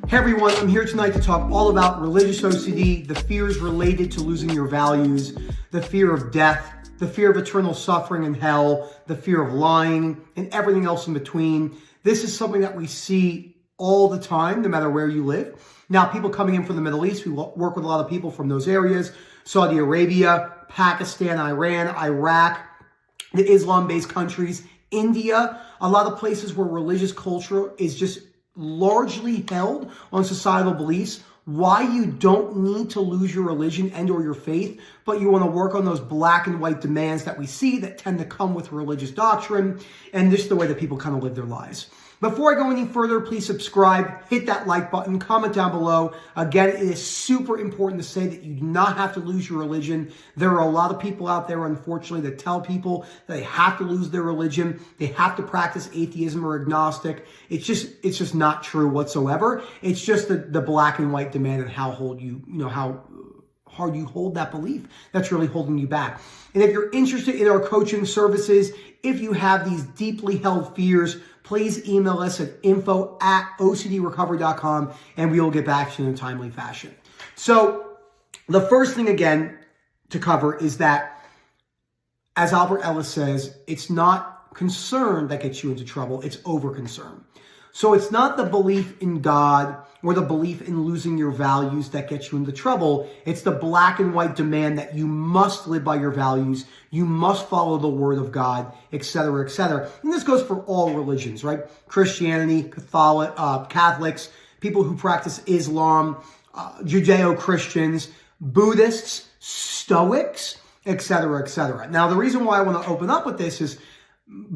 Hey everyone, I'm here tonight to talk all about religious OCD, the fears related to losing your values, the fear of death, the fear of eternal suffering in hell, the fear of lying, and everything else in between. This is something that we see all the time, no matter where you live. Now, people coming in from the Middle East, we work with a lot of people from those areas, Saudi Arabia, Pakistan, Iran, Iraq, the Islam-based countries, India, a lot of places where religious culture is just largely held on societal beliefs, why you don't need to lose your religion and or your faith, but you want to work on those black and white demands that we see that tend to come with religious doctrine, and just the way that people kind of live their lives. Before I go any further, please subscribe, hit that like button, comment down below. Again, it is super important to say that you do not have to lose your religion. There are a lot of people out there, unfortunately, that tell people that they have to lose their religion. They have to practice atheism or agnostic. It's just not true whatsoever. It's just the black and white demand and how hard you hold that belief that's really holding you back. And if you're interested in our coaching services, if you have these deeply held fears, please email us at info@ocdrecovery.com and we will get back to you in a timely fashion. So the first thing, again, to cover is that, as Albert Ellis says, it's not concern that gets you into trouble, it's over-concern. So it's not the belief in God or the belief in losing your values that gets you into trouble. It's the black and white demand that you must live by your values, you must follow the word of God, etc., etc. And this goes for all religions, right? Christianity, Catholics, people who practice Islam, Judeo-Christians, Buddhists, Stoics, etc., etc. Now, the reason why I want to open up with this is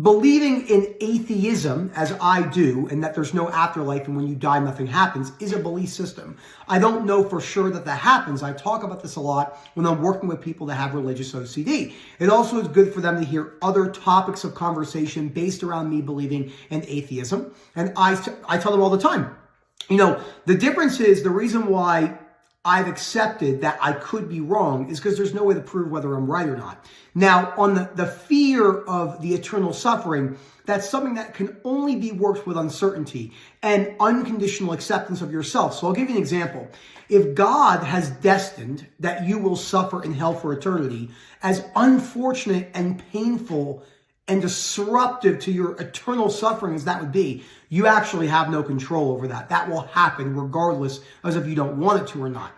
believing in atheism, as I do, and that there's no afterlife and when you die nothing happens, is a belief system. I don't know for sure that happens. I talk about this a lot when I'm working with people that have religious OCD. It also is good for them to hear other topics of conversation based around me believing in atheism. And I tell them all the time, the difference is, the reason why I've accepted that I could be wrong is because there's no way to prove whether I'm right or not. Now, on the fear of the eternal suffering, that's something that can only be worked with uncertainty and unconditional acceptance of yourself. So I'll give you an example. If God has destined that you will suffer in hell for eternity, as unfortunate and painful and disruptive to your eternal suffering as that would be, you actually have no control over that. That will happen regardless as if you don't want it to or not.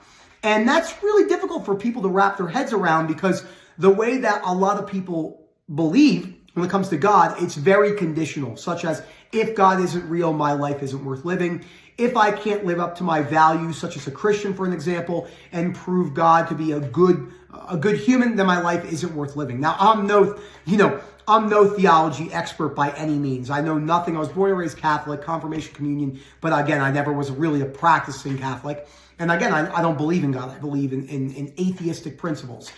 And that's really difficult for people to wrap their heads around, because the way that a lot of people believe when it comes to God, it's very conditional, such as, if God isn't real, my life isn't worth living. If I can't live up to my values, such as a Christian, for an example, and prove God to be a good human, then my life isn't worth living. Now, I'm no theology expert by any means. I know nothing. I was born and raised Catholic, confirmation, communion, but again, I never was really a practicing Catholic. And again, I don't believe in God. I believe in atheistic principles.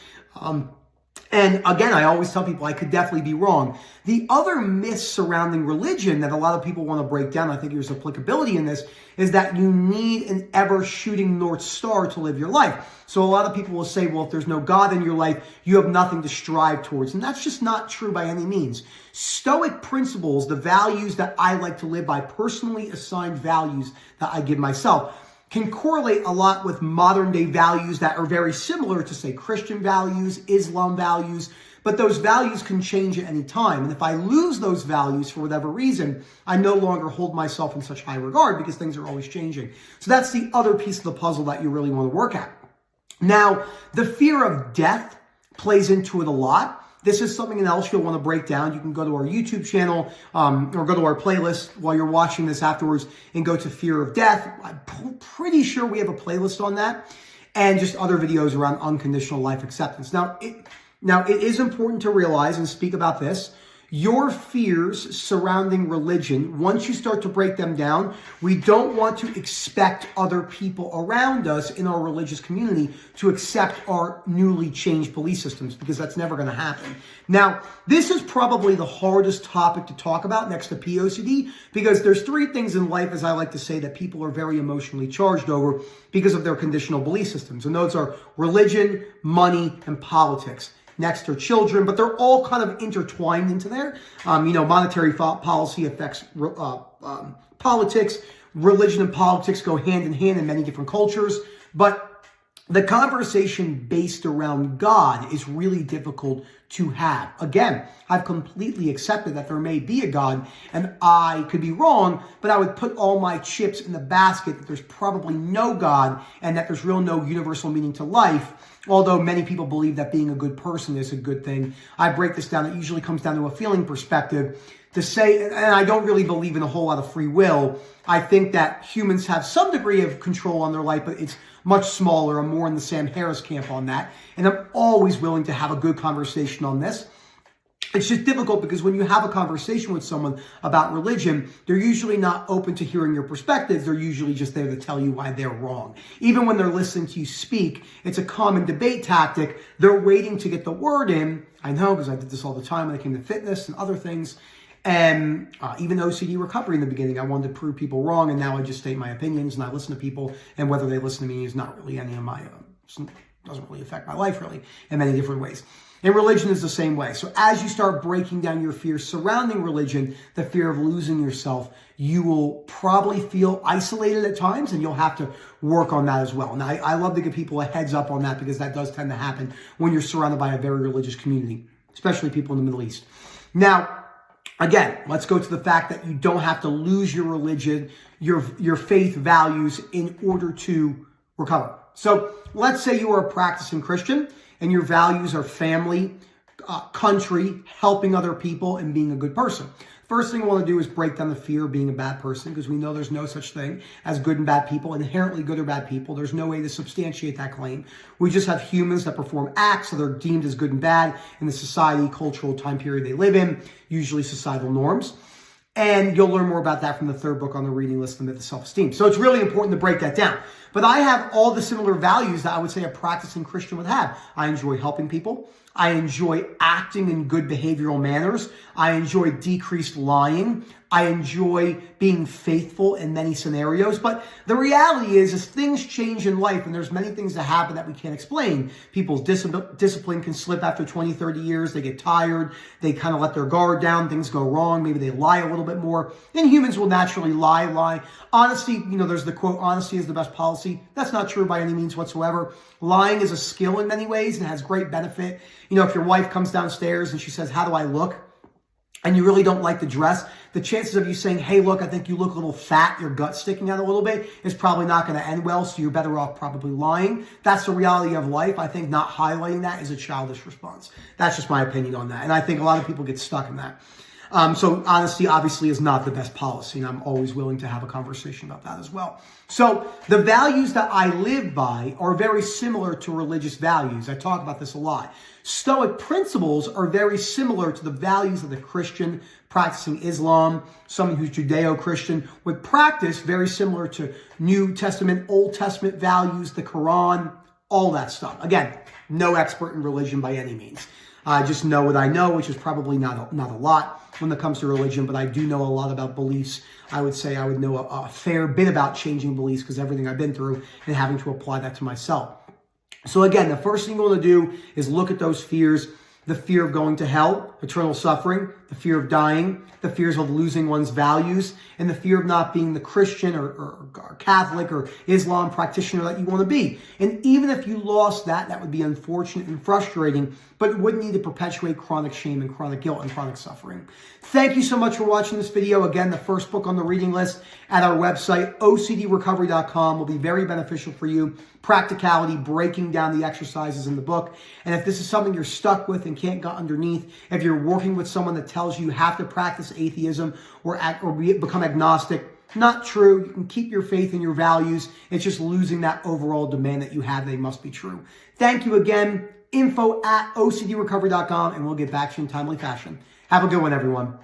And again, I always tell people I could definitely be wrong. The other myths surrounding religion that a lot of people want to break down, I think there's applicability in this, is that you need an ever-shooting North Star to live your life. So a lot of people will say, well, if there's no God in your life, you have nothing to strive towards. And that's just not true by any means. Stoic principles, the values that I like to live by, personally assigned values that I give myself, can correlate a lot with modern day values that are very similar to, say, Christian values, Islam values, but those values can change at any time. And if I lose those values for whatever reason, I no longer hold myself in such high regard, because things are always changing. So that's the other piece of the puzzle that you really want to work at. Now, the fear of death plays into it a lot. This is something else you'll want to break down. You can go to our YouTube channel or go to our playlist while you're watching this afterwards and go to fear of death. I'm pretty sure we have a playlist on that, and just other videos around unconditional life acceptance. Now, it is important to realize and speak about this. Your fears surrounding religion, once you start to break them down, we don't want to expect other people around us in our religious community to accept our newly changed belief systems, because that's never going to happen. Now, this is probably the hardest topic to talk about next to POCD, because there's three things in life, as I like to say, that people are very emotionally charged over because of their conditional belief systems. And those are religion, money, and politics. Next are children, but they're all kind of intertwined into there. Monetary policy affects politics. religion and politics go hand in hand in many different cultures, but the conversation based around God is really difficult to have. Again, I've completely accepted that there may be a God, and I could be wrong, but I would put all my chips in the basket that there's probably no God and that there's no universal meaning to life. Although many people believe that being a good person is a good thing, I break this down. It usually comes down to a feeling perspective. To say, and I don't really believe in a whole lot of free will. I think that humans have some degree of control on their life, but it's much smaller. I'm more in the Sam Harris camp on that. And I'm always willing to have a good conversation on this. It's just difficult because when you have a conversation with someone about religion, they're usually not open to hearing your perspectives. They're usually just there to tell you why they're wrong. Even when they're listening to you speak, it's a common debate tactic. They're waiting to get the word in. I know, because I did this all the time when it came to fitness and other things. And even OCD recovery in the beginning, I wanted to prove people wrong, and now I just state my opinions and I listen to people, and whether they listen to me is not really any of my, doesn't really affect my life really in many different ways. And religion is the same way. So as you start breaking down your fears surrounding religion, the fear of losing yourself, you will probably feel isolated at times, and you'll have to work on that as well. And I love to give people a heads up on that because that does tend to happen when you're surrounded by a very religious community, especially people in the Middle East. Now, again, let's go to the fact that you don't have to lose your religion, your faith values in order to recover. So let's say you are a practicing Christian and your values are family, country, helping other people, and being a good person. First thing I want to do is break down the fear of being a bad person, because we know there's no such thing as good and bad people, inherently good or bad people. There's no way to substantiate that claim. We just have humans that perform acts that are deemed as good and bad in the society, cultural time period they live in, usually societal norms. And you'll learn more about that from the third book on the reading list, The Myth of Self-Esteem. So it's really important to break that down. But I have all the similar values that I would say a practicing Christian would have. I enjoy helping people. I enjoy acting in good behavioral manners. I enjoy decreased lying. I enjoy being faithful in many scenarios. But the reality is, as things change in life, and there's many things that happen that we can't explain, people's discipline can slip after 20, 30 years. They get tired. They kind of let their guard down. Things go wrong. Maybe they lie a little bit more. And humans will naturally lie. Honesty, there's the quote, honesty is the best policy. That's not true by any means whatsoever. Lying is a skill in many ways and has great benefit. If your wife comes downstairs and she says, "How do I look?" and you really don't like the dress, the chances of you saying, "Hey, look, I think you look a little fat, your gut's sticking out a little bit," is probably not going to end well, so you're better off probably lying. That's the reality of life. I think not highlighting that is a childish response. That's just my opinion on that, and I think a lot of people get stuck in that. So honesty obviously is not the best policy, and I'm always willing to have a conversation about that as well. So the values that I live by are very similar to religious values. I talk about this a lot. Stoic principles are very similar to the values of the Christian practicing Islam, someone who's Judeo-Christian would practice, very similar to New Testament, Old Testament values, the Quran, all that stuff. Again, no expert in religion by any means. I just know what I know, which is probably not a lot when it comes to religion, but I do know a lot about beliefs. I would say I would know a fair bit about changing beliefs because everything I've been through and having to apply that to myself. So again, the first thing you want to do is look at those fears. The fear of going to hell, eternal suffering, the fear of dying, the fears of losing one's values, and the fear of not being the Christian or Catholic or Islam practitioner that you want to be. And even if you lost that, that would be unfortunate and frustrating, but it wouldn't need to perpetuate chronic shame and chronic guilt and chronic suffering. Thank you so much for watching this video. Again, the first book on the reading list at our website, OCDrecovery.com, will be very beneficial for you. Practicality, breaking down the exercises in the book. And if this is something you're stuck with and can't get underneath, if you're working with someone that tells you have to practice atheism or become agnostic, not true. You can keep your faith and your values. It's just losing that overall demand that you have. They must be true. Thank you again. info@OCDrecovery.com, and we'll get back to you in timely fashion. Have a good one, everyone.